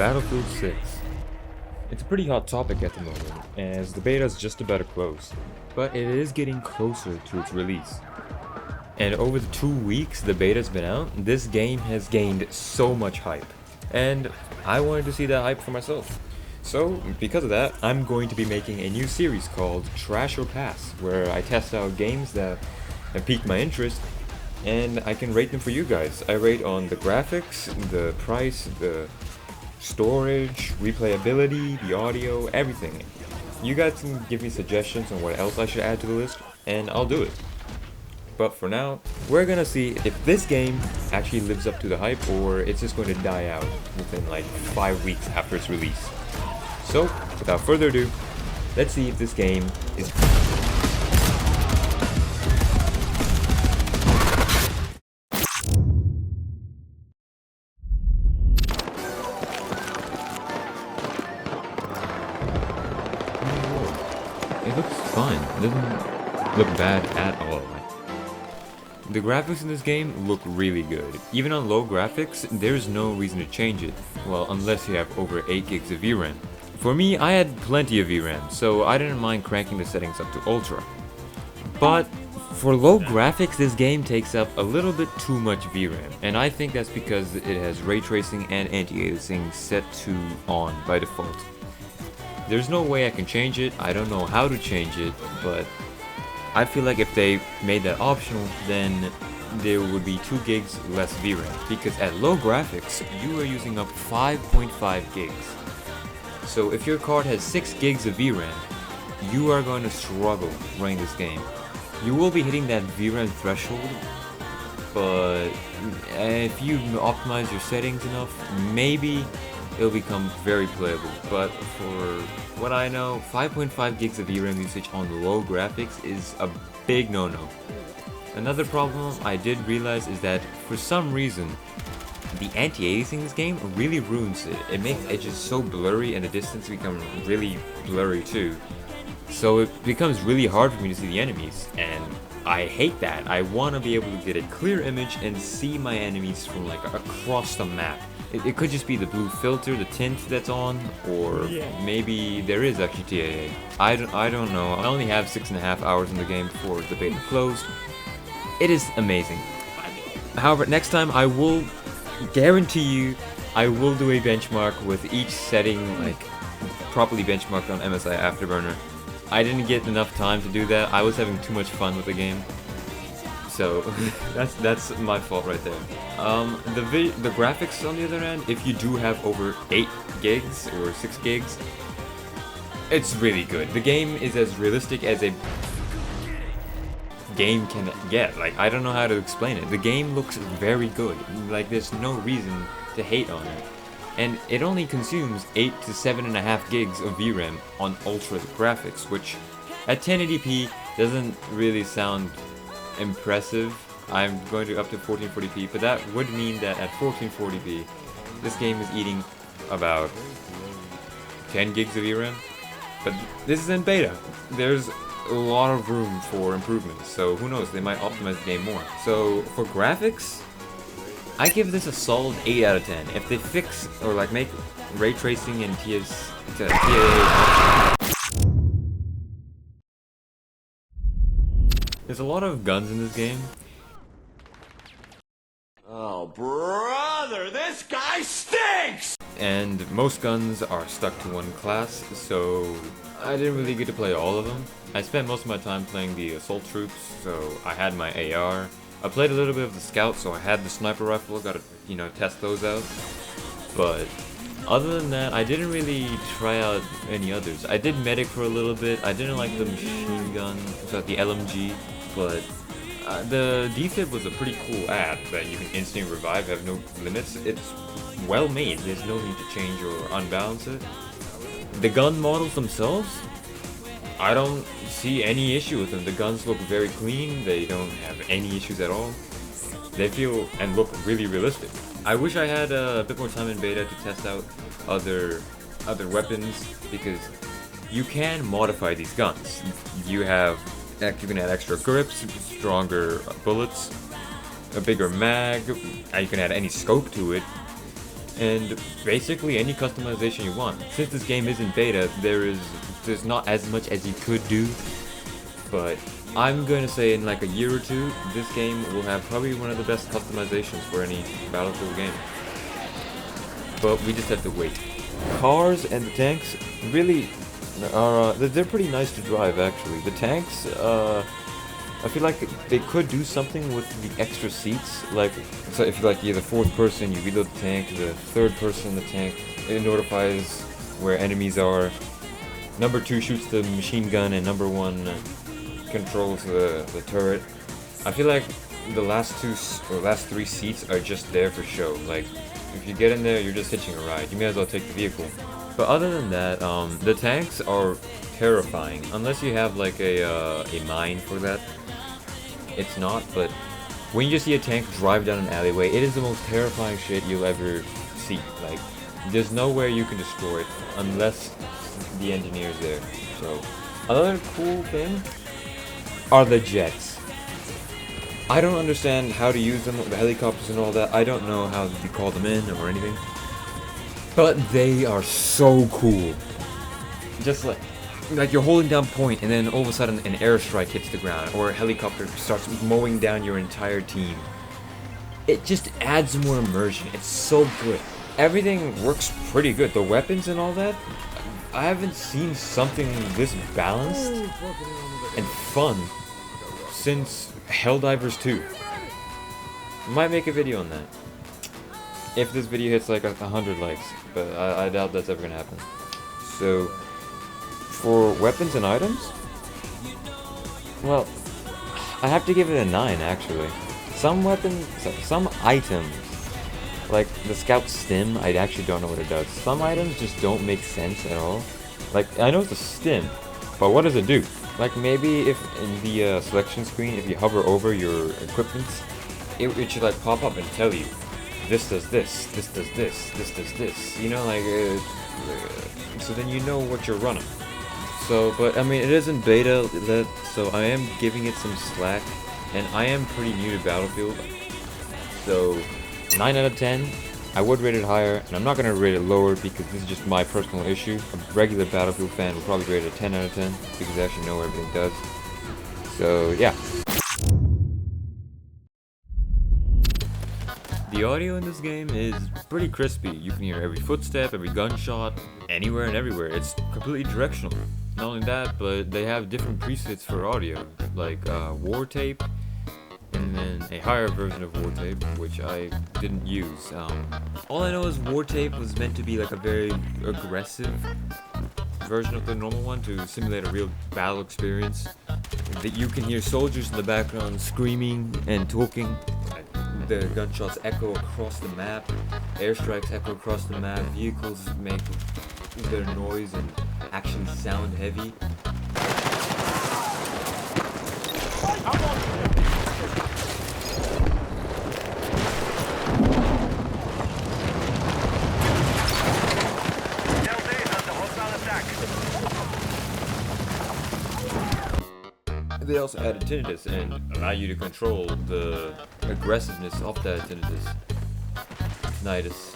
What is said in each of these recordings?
Battlefield 6. It's a pretty hot topic at the moment, as the beta is just about to close, but it is getting closer to its release. And over the 2 weeks the beta's been out, this game has gained so much hype, and I wanted to see that hype for myself. So, because of that, I'm going to be making a new series called Trash or Pass, where I test out games that have piqued my interest, and I can rate them for you guys. I rate on the graphics, the price, the storage, replayability, the audio, everything. You guys can give me suggestions on what else I should add to the list, and I'll do it. But for now, we're gonna see if this game actually lives up to the hype, or it's just going to die out within like 5 weeks after its release. So, without further ado, let's see if this game is... It looks fine. It doesn't look bad at all. The graphics in this game look really good. Even on low graphics, there's no reason to change it. Well, unless you have over 8 gigs of VRAM. For me, I had plenty of VRAM, so I didn't mind cranking the settings up to Ultra. But for low graphics, this game takes up a little bit too much VRAM, and I think that's because it has ray tracing and anti-aliasing set to on by default. There's no way I can change it, I don't know how to change it, but I feel like if they made that optional, then there would be 2 gigs less VRAM, because at low graphics, you are using up 5.5 gigs. So if your card has 6 gigs of VRAM, you are going to struggle running this game. You will be hitting that VRAM threshold, but if you optimize your settings enough, maybe it'll become very playable. But for what I know, 5.5 gigs of VRAM usage on low graphics is a big no-no. Another problem I did realize is that for some reason, the anti-aliasing in this game really ruins it. It makes edges so blurry and the distance becomes really blurry too. So it becomes really hard for me to see the enemies, and I hate that. I want to be able to get a clear image and see my enemies from like across the map. It could just be the blue filter, the tint that's on, or maybe there is actually TAA. I don't know. I only have 6.5 hours in the game before the beta closed. It is amazing. However, next time I will guarantee you I will do a benchmark with each setting like properly benchmarked on MSI Afterburner. I didn't get enough time to do that. I was having too much fun with the game. So that's my fault right there. The graphics on the other hand, if you do have over 8 gigs or 6 gigs, it's really good. The game is as realistic as a game can get. Like, I don't know how to explain it. The game looks very good. Like, there's no reason to hate on it. And it only consumes 8 to 7.5 gigs of VRAM on ultra graphics, which at 1080p doesn't really sound impressive. I'm going to up to 1440p, but that would mean that at 1440p, this game is eating about 10 gigs of VRAM. But this is in beta. There's a lot of room for improvements, so who knows, they might optimize the game more. So for graphics, I give this a solid 8 out of 10. If they fix or like make ray tracing and TAA. There's a lot of guns in this game. Oh, brother, this guy stinks! And most guns are stuck to one class, so I didn't really get to play all of them. I spent most of my time playing the assault troops, so I had my AR. I played a little bit of the scout, so I had the sniper rifle, got to, test those out. But other than that, I didn't really try out any others. I did medic for a little bit. I didn't like the machine gun, so the LMG, but the defib was a pretty cool ad that you can instantly revive, have no limits. It's well made. There's no need to change or unbalance it. The gun models themselves, I don't see any issue with them. The guns look very clean. They don't have any issues at all. They feel and look really realistic. I wish I had a bit more time in beta to test out other weapons, because you can modify these guns. You can add extra grips, stronger bullets, a bigger mag. You can add any scope to it. and basically any customization you want. Since this game is in beta, there's not as much as you could do, but I'm going to say in like a year or two, this game will have probably one of the best customizations for any Battlefield game. But we just have to wait. Cars and the tanks really are, they're pretty nice to drive actually. The tanks, I feel like they could do something with the extra seats. Like, so if like you're the fourth person, you reload the tank, the third person in the tank, it notifies where enemies are. Number 2 shoots the machine gun, and number 1 controls the turret. I feel like the last 3 seats are just there for show. Like, if you get in there, you're just hitching a ride. You may as well take the vehicle. But other than that, the tanks are terrifying. Unless you have like a mine for that. It's not, but when you just see a tank drive down an alleyway, it is the most terrifying shit you'll ever see. Like, there's nowhere you can destroy it unless the engineer's there. So, another cool thing are the jets. I don't understand how to use them, the helicopters and all that. I don't know how you call them in or anything. But they are so cool. Just like you're holding down point and then all of a sudden an airstrike hits the ground or a helicopter starts mowing down your entire team. It just adds more immersion. It's so good. Everything works pretty good. The weapons and all that, I haven't seen something this balanced and fun since Helldivers 2. Might make a video on that. If this video hits like 100 likes, but I doubt that's ever gonna happen. So, for weapons and items, well, I have to give it a 9 actually. Some weapons, some items, like the scout stim, I actually don't know what it does. Some items just don't make sense at all. Like, I know it's a stim, but what does it do? Like, maybe if in the selection screen, if you hover over your equipment, it should like pop up and tell you, this does this, this does this, this does this, you know, like, so then you know what you're running. So, but I mean, it is in beta, so I am giving it some slack, and I am pretty new to Battlefield, so 9 out of 10, I would rate it higher, and I'm not going to rate it lower because this is just my personal issue. A regular Battlefield fan would probably rate it a 10 out of 10, because I actually know what everything does. So, yeah. The audio in this game is pretty crispy. You can hear every footstep, every gunshot, anywhere and everywhere. It's completely directional. Not only that, but they have different presets for audio, like war tape, and then a higher version of war tape, which I didn't use. All I know is war tape was meant to be like a very aggressive version of the normal one to simulate a real battle experience. That you can hear soldiers in the background screaming and talking. The gunshots echo across the map, airstrikes echo across the map, vehicles make their noise and actually sound heavy. They also added tinnitus and allow you to control the aggressiveness of that tinnitus. Tinnitus.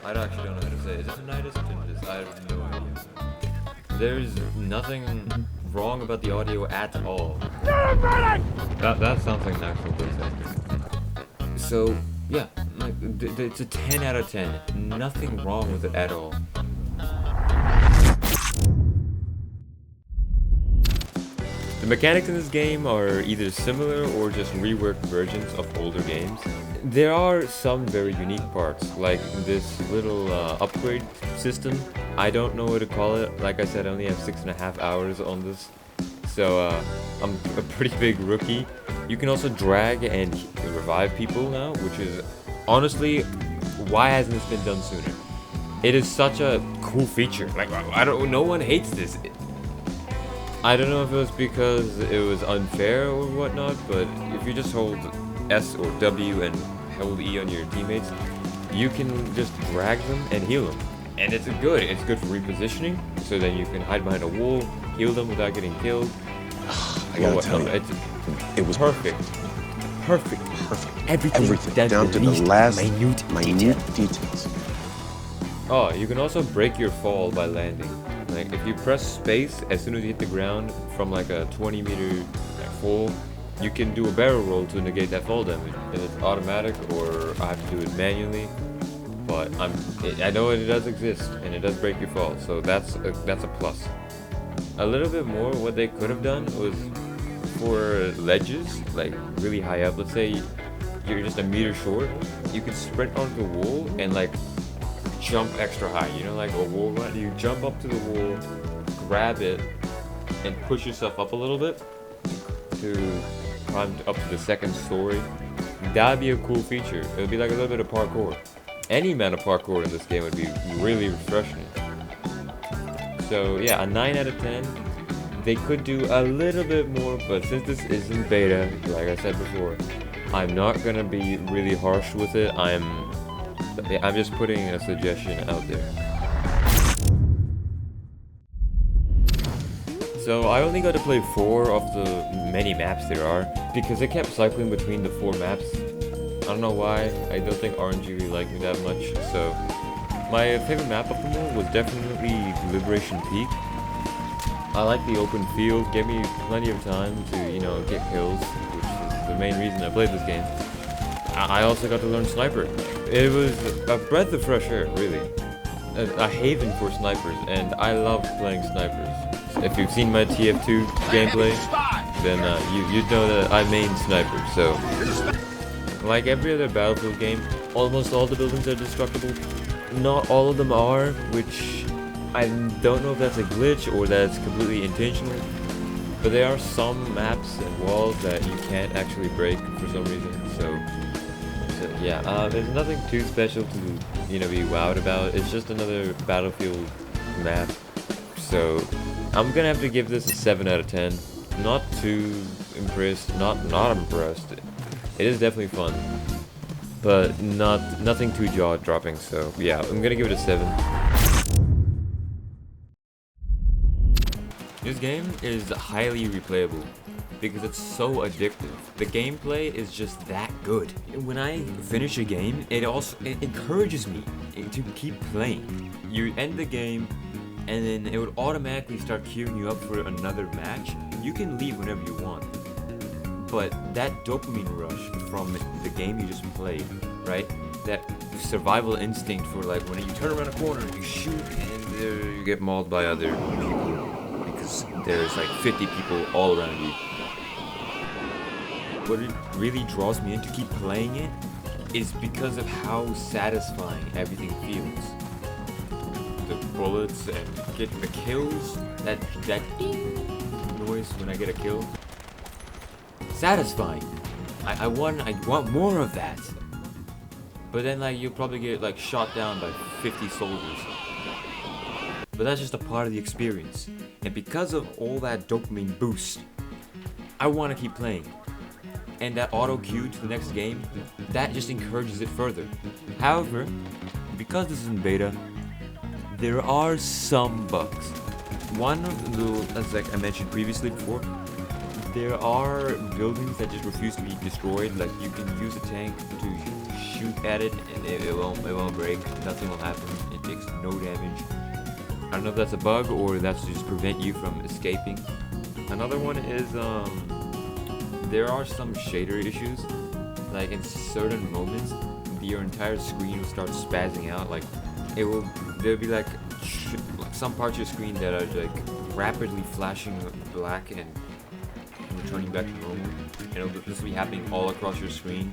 I actually don't know how to say it. Is it tinnitus or tinnitus? I have no idea. There's nothing wrong about the audio at all. That sounds like an actual person. So, yeah, like, it's a 10 out of 10. Nothing wrong with it at all. The mechanics in this game are either similar or just reworked versions of older games. There are some very unique parts, like this little upgrade system. I don't know what to call it. Like I said, I only have 6.5 hours on this, so I'm a pretty big rookie. You can also drag and revive people now, which is honestly, why hasn't this been done sooner? It is such a cool feature. Like, no one hates this. I don't know if it was because it was unfair or whatnot, but if you just hold S or W and hold E on your teammates, you can just drag them and heal them. And it's good. It's good for repositioning, so then you can hide behind a wall, heal them without getting killed. I gotta tell you, it was perfect. perfect. Perfect. Everything Down to the last minute details. Oh, you can also break your fall by landing. Like, if you press space as soon as you hit the ground from like a 20-meter fall, you can do a barrel roll to negate that fall damage. And it's automatic, or I have to do it manually. But I know it does exist, and it does break your fall, so that's a plus. A little bit more, what they could have done was for ledges, like really high up. Let's say you're just a meter short, you could sprint onto the wall and like jump extra high. You know, like a wall run. You jump up to the wall, grab it, and push yourself up a little bit to climb up to the second story. That'd be a cool feature. It would be like a little bit of parkour. Any amount of parkour in this game would be really refreshing. So yeah, a 9 out of 10. They could do a little bit more, but since this isn't beta, like I said before, I'm not gonna be really harsh with it. I'm just putting a suggestion out there. So I only got to play 4 of the many maps there are, because I kept cycling between the 4 maps. I don't know why. I don't think RNG really liked me that much. So my favorite map of them all was definitely Liberation Peak. I like the open field, gave me plenty of time to, you know, get kills, which is the main reason I played this game. I also got to learn sniper. It was a breath of fresh air, really. A haven for snipers, and I love playing snipers. If you've seen my TF2 gameplay, then you know that I main sniper, so... Like every other Battlefield game, almost all the buildings are destructible. Not all of them are, which I don't know if that's a glitch or that's completely intentional. But there are some maps and walls that you can't actually break for some reason, so yeah, there's nothing too special to, you know, be wowed about. It's just another Battlefield map. So I'm gonna have to give this a 7 out of 10. Not too impressed, not impressed. It is definitely fun, but nothing too jaw-dropping. So yeah, I'm gonna give it a 7. This game is highly replayable because it's so addictive. The gameplay is just that good. When I finish a game, it encourages me to keep playing. You end the game, and then it would automatically start queuing you up for another match. You can leave whenever you want. But that dopamine rush from the game you just played, right? That survival instinct for like when you turn around a corner, you shoot, and you get mauled by other people because there's like 50 people all around you. What it really draws me in to keep playing it is because of how satisfying everything feels. The bullets and getting the kills, that noise when I get a kill. Satisfying. I want more of that. But then like you'll probably get like shot down by 50 soldiers. But that's just a part of the experience. And because of all that dopamine boost, I want to keep playing. And that auto queue to the next game, that just encourages it further. However, because this is in beta, there are some bugs. One of the, as like I mentioned previously before, there are buildings that just refuse to be destroyed. Like you can use a tank to shoot at it and it won't break. Nothing will happen. It takes no damage. I don't know if that's a bug or that's to just prevent you from escaping. Another one is there are some shader issues. Like in certain moments, your entire screen will start spazzing out. Like there'll be like some parts of your screen that are like rapidly flashing black and returning back to normal, and this will be happening all across your screen.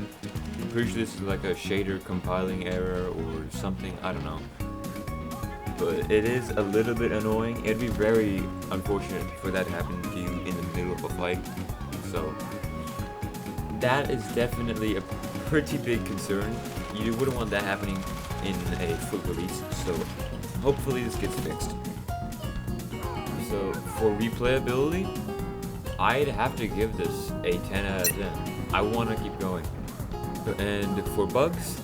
I'm pretty sure this is like a shader compiling error or something, I don't know. But it is a little bit annoying. It'd be very unfortunate for that to happen to you in the middle of a fight. So that is definitely a pretty big concern. You wouldn't want that happening in a full release, so hopefully this gets fixed. So for replayability, I'd have to give this a 10 out of 10. I want to keep going. And for bugs,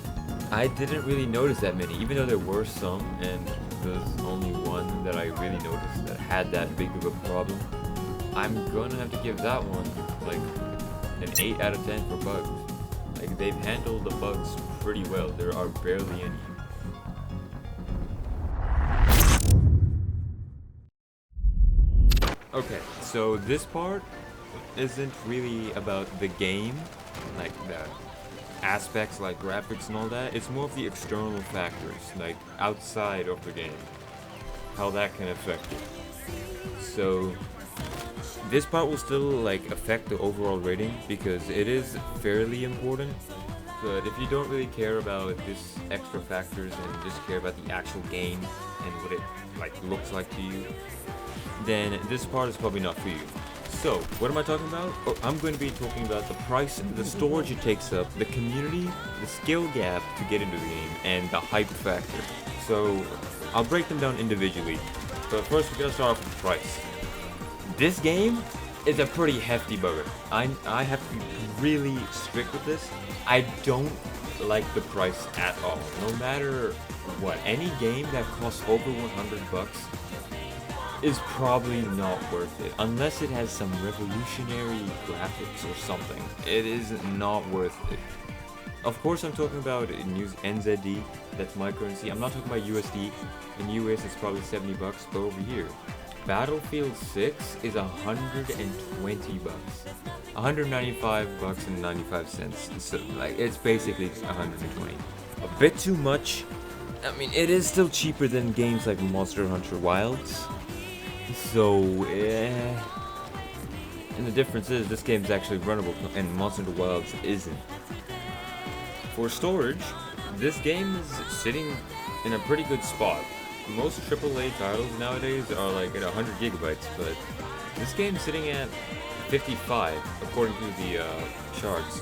I didn't really notice that many, even though there were some, and there's only one that I really noticed that had that big of a problem. I'm gonna have to give that one like an 8 out of 10 for bugs. Like, they've handled the bugs pretty well. There are barely any. Okay, so this part isn't really about the game, like the aspects like graphics and all that. It's more of the external factors, like outside of the game, how that can affect it. So this part will still like affect the overall rating because it is fairly important. But if you don't really care about this extra factors and just care about the actual game and what it like looks like to you, then this part is probably not for you. So, what am I talking about? Oh, I'm going to be talking about the price, the storage it takes up, the community, the skill gap to get into the game, and the hype factor. So, I'll break them down individually. But first, we're going to start off with the price. This game is a pretty hefty bugger. I have to be really strict with this. I don't like the price at all. No matter what, any game that costs over $100 is probably not worth it unless it has some revolutionary graphics or something. It is not worth it. Of course, I'm talking about NZD, that's my currency. I'm not talking about USD. In US, it's probably $70, but over here, Battlefield 6 is $120, $195.95. So like, it's basically 120. A bit too much. I mean, it is still cheaper than games like Monster Hunter Wilds. So, and the difference is this game's actually runnable and Monster Hunter Wilds isn't. For storage, this game is sitting in a pretty good spot. Most AAA titles nowadays are like at 100 gigabytes, but this game's sitting at 55 according to the charts.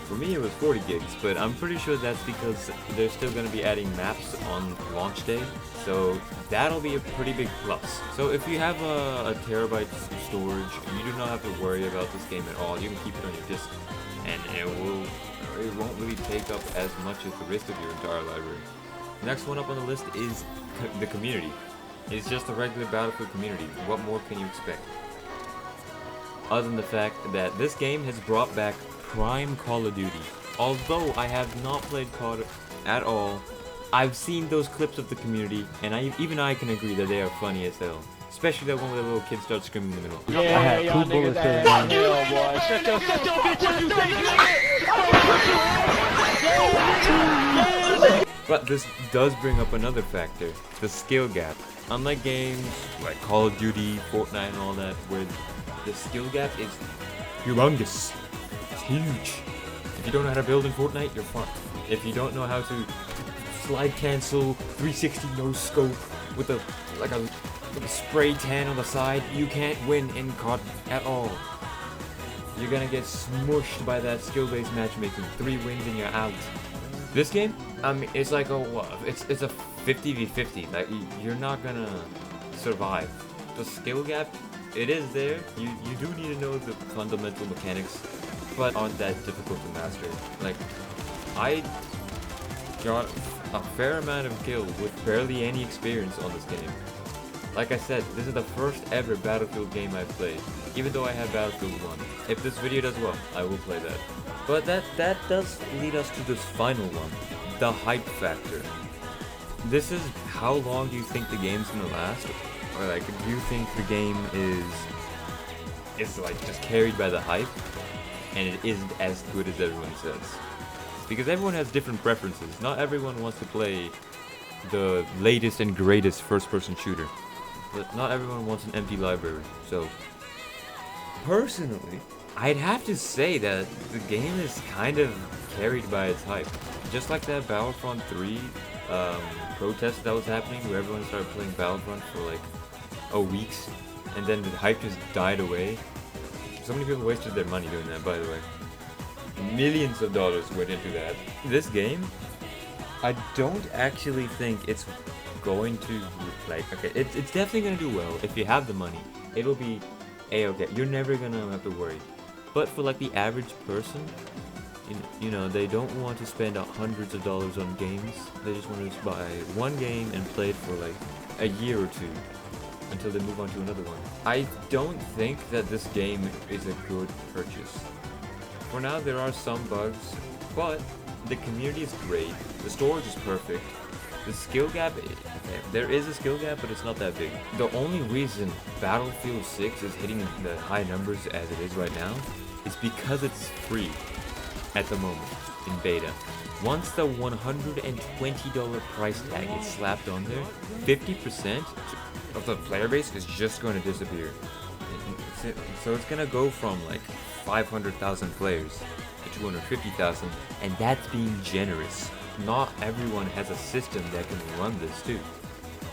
For me it was 40 gigs, but I'm pretty sure that's because they're still going to be adding maps on launch day, so that'll be a pretty big plus. So if you have a terabyte storage, you do not have to worry about this game at all. You can keep it on your disk, and it won't really take up as much as the rest of your entire library. Next one up on the list is the community. It's just a regular Battlefield community. What more can you expect? Other than the fact that this game has brought back Prime Call of Duty. Although I have not played COD at all, I've seen those clips of the community, and even I can agree that they are funny as hell. Especially that one where the little kid starts screaming in the middle. Yeah, I had two bullets in my head, boy. Shut your But this does bring up another factor, the skill gap. Unlike games like Call of Duty, Fortnite and all that, where the skill gap is humongous. It's huge. If you don't know how to build in Fortnite, you're fucked. If you don't know how to slide cancel, 360 no scope with a spray tan on the side, you can't win in COD at all. You're gonna get smushed by that skill-based matchmaking. 3 wins and you're out. This game, I mean, it's like it's a 50v50. Like, you're not gonna survive. The skill gap, it is there. You do need to know the fundamental mechanics, but aren't that difficult to master. Like, I got a fair amount of kills with barely any experience on this game. Like I said, this is the first ever Battlefield game I've played, even though I have Battlefield 1. If this video does well, I will play that. But that does lead us to this final one, the hype factor. This is how long do you think the game's gonna last? Or like, do you think the game is like just carried by the hype, and it isn't as good as everyone says? Because everyone has different preferences. Not everyone wants to play the latest and greatest first-person shooter. But not everyone wants an empty library. So, personally, I'd have to say that the game is kind of carried by its hype. Just like that Battlefront 3 protest that was happening, where everyone started playing Battlefront for like weeks, and then the hype just died away. So many people wasted their money doing that, by the way. Millions of dollars went into that. This game, I don't actually think it's going to, like, okay, it's definitely going to do well. If you have the money, it'll be a-okay. You're never going to have to worry. But for like the average person, you know, they don't want to spend hundreds of dollars on games. They just want to buy one game and play it for like a year or two until they move on to another one. I don't think that this game is a good purchase. For now, there are some bugs But the community is great, the storage is perfect, the skill gap, okay, there is a skill gap, but it's not that big. The only reason Battlefield 6 is hitting the high numbers as it is right now is because it's free at the moment in beta. Once the $120 price tag is slapped on there, 50% of the player base is just going to disappear. So it's going to go from like 500,000 players to 250,000, and that's being generous. Not everyone has a system that can run this too.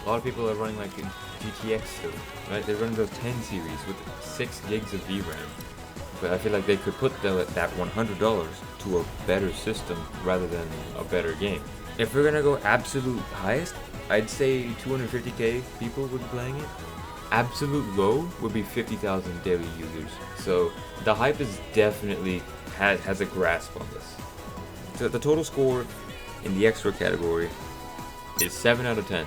A lot of people are running like GTX still, right? They're running those 10 series with 6 gigs of VRAM. But I feel like they could put that $100 to a better system rather than a better game. If we're gonna go absolute highest, I'd say 250k people would be playing it. Absolute low would be 50,000 daily users. So the hype is definitely has a grasp on this. So the total score in the extra category is 7 out of 10.